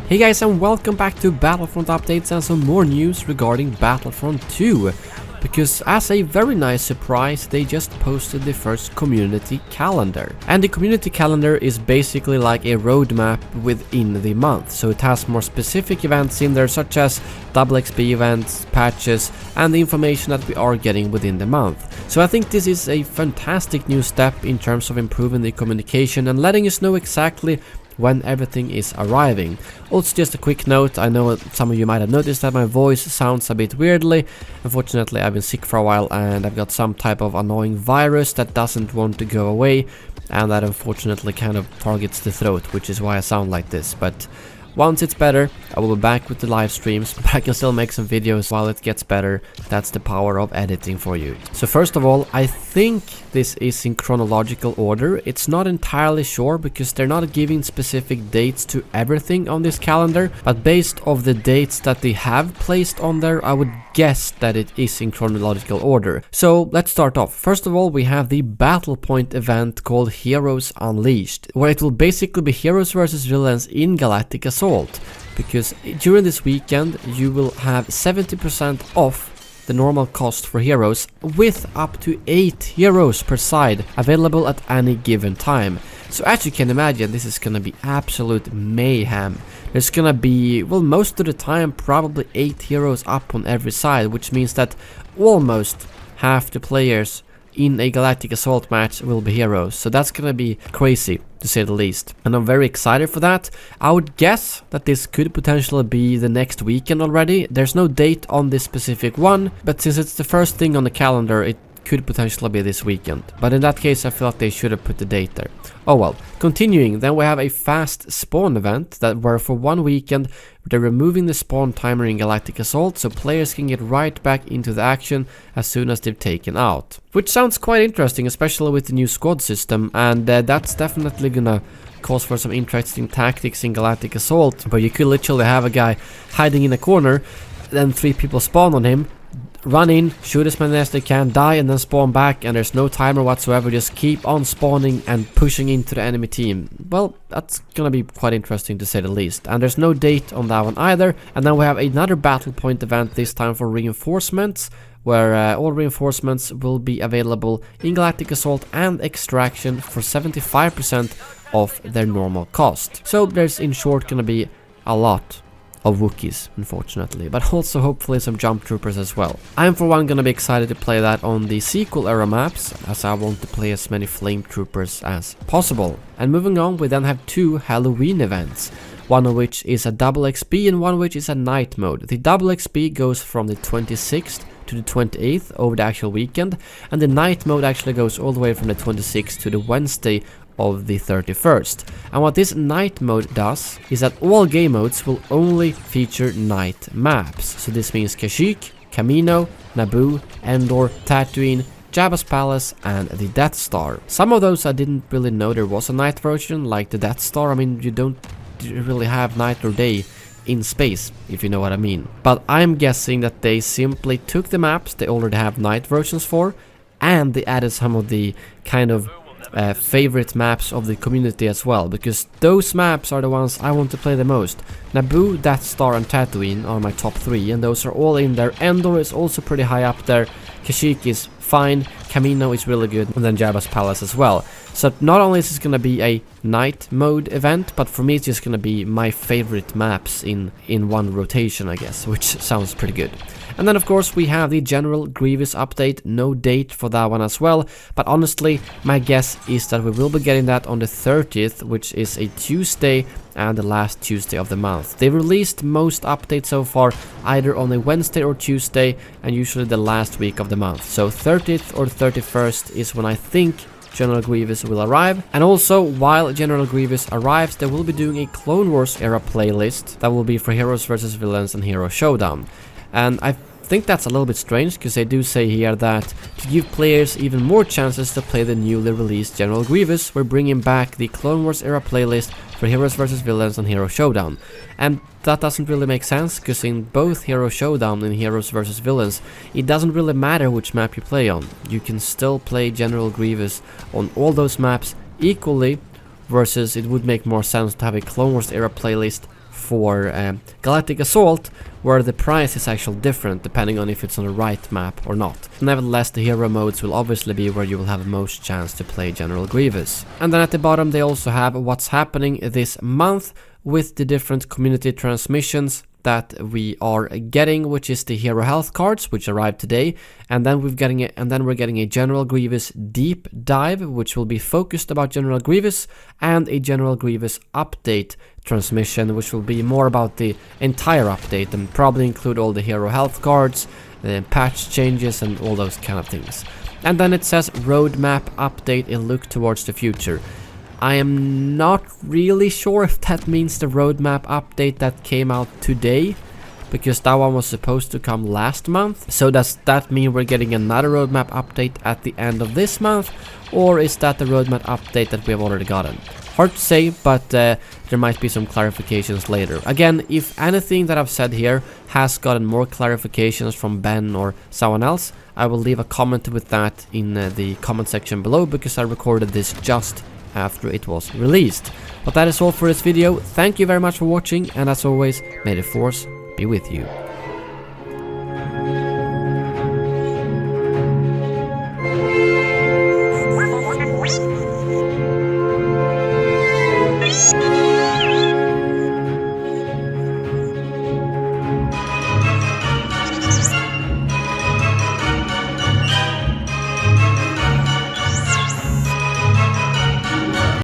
Hey guys, and welcome back to Battlefront updates and some more news regarding Battlefront 2. Because as a very nice surprise, they just posted the first community calendar. And the community calendar is basically like a roadmap within the month. So it has more specific events in there, such as double XP events, patches, and the information that we are getting within the month. So I think this is a fantastic new step in terms of improving the communication and letting us know exactly when everything is arriving. Also, just a quick note, I know some of you might have noticed that my voice sounds a bit weirdly. Unfortunately, I've been sick for a while and I've got some type of annoying virus that doesn't want to go away, and that unfortunately kind of targets the throat, which is why I sound like this. But once it's better, I will be back with the live streams, but I can still make some videos while it gets better. That's the power of editing for you. So first of all, I think this is in chronological order. It's not entirely sure because they're not giving specific dates to everything on this calendar, but based off the dates that they have placed on there, I would guess that it is in chronological order. So let's start off. First of all, we have the Battlefront event called Heroes Unleashed, where it will basically be heroes versus villains in Galactic Assault, because during this weekend you will have 70% off the normal cost for heroes, with up to 8 heroes per side available at any given time. So as you can imagine, this is gonna be absolute mayhem. There's gonna be, well, most of the time probably 8 heroes up on every side, which means that almost half the players in a Galactic Assault match will be heroes. So that's gonna be crazy, to say the least. And I'm very excited for that. I would guess that this could potentially be the next weekend already. There's no date on this specific one, but since it's the first thing on the calendar, it could potentially be this weekend. But in that case, I feel like they should have put the date there. Oh well. Continuing, then we have a fast spawn event that were for one weekend. They're removing the spawn timer in Galactic Assault, so players can get right back into the action as soon as they've taken out. Which sounds quite interesting, especially with the new squad system, and that's definitely gonna cause for some interesting tactics in Galactic Assault, where you could literally have a guy hiding in a corner, then 3 people spawn on him, run in, shoot as many as they can, die, and then spawn back, and there's no timer whatsoever. Just keep on spawning and pushing into the enemy team. Well, that's gonna be quite interesting to say the least. And there's no date on that one either. And then we have another battle point event, this time for reinforcements, where all reinforcements will be available in Galactic Assault and Extraction for 75% of their normal cost. So there's in short gonna be a lot of Wookiees, unfortunately, but also hopefully some jump troopers as well. I'm for one gonna be excited to play that on the sequel era maps, as I want to play as many flame troopers as possible. And moving on, we then have 2 Halloween events, one of which is a double XP and one which is a night mode. The double XP goes from the 26th to the 28th over the actual weekend, and the night mode actually goes all the way from the 26th to the Wednesday of the 31st. And what this night mode does is that all game modes will only feature night maps. So this means Kashyyyk, Kamino, Naboo, Endor, Tatooine, Jabba's Palace, and the Death Star. Some of those I didn't really know there was a night version, like the Death Star. I mean, you don't really have night or day in space, if you know what I mean. But I'm guessing that they simply took the maps they already have night versions for, and they added some of the kind of favorite maps of the community as well, because those maps are the ones I want to play the most. Naboo, Death Star, and Tatooine are my top 3, and those are all in there. Endor is also pretty high up there. Kashyyyk is fine, Kamino is really good, and then Jabba's Palace as well. So not only is this gonna be a night mode event, but for me it's just gonna be my favorite maps in one rotation, I guess, which sounds pretty good. And then of course we have the general Grievous update, no date for that one as well, but honestly my guess is that we will be getting that on the 30th, which is a Tuesday and the last Tuesday of the month. They've released most updates so far either on a Wednesday or Tuesday, and usually the last week of the month. So 30th or 31st is when I think General Grievous will arrive. And also, while General Grievous arrives, they will be doing a Clone Wars era playlist that will be for Heroes vs Villains and Hero Showdown. And I think that's a little bit strange, because they do say here that to give players even more chances to play the newly released General Grievous, we're bringing back the Clone Wars era playlist for Heroes vs Villains and Hero Showdown. And that doesn't really make sense, because in both Hero Showdown and Heroes vs Villains, it doesn't really matter which map you play on. You can still play General Grievous on all those maps equally, versus it would make more sense to have a Clone Wars era playlist for Galactic Assault, where the price is actually different depending on if it's on the right map or not. Nevertheless, the hero modes will obviously be where you will have the most chance to play General Grievous. And then at the bottom they also have what's happening this month with the different community transmissions that we are getting, which is the hero health cards, which arrived today, and then we're getting a General Grievous deep dive, which will be focused about General Grievous, and a General Grievous update transmission, which will be more about the entire update and probably include all the hero health cards, the patch changes, and all those kind of things. And then it says roadmap update, a look towards the future. I am not really sure if that means the roadmap update that came out today, because that one was supposed to come last month. So does that mean we're getting another roadmap update at the end of this month, or is that the roadmap update that we have already gotten? Hard to say, but there might be some clarifications later. Again, if anything that I've said here has gotten more clarifications from Ben or someone else, I will leave a comment with that in the comment section below, because I recorded this just after it was released. But that is all for this video. Thank you very much for watching, and as always, may the force be with you.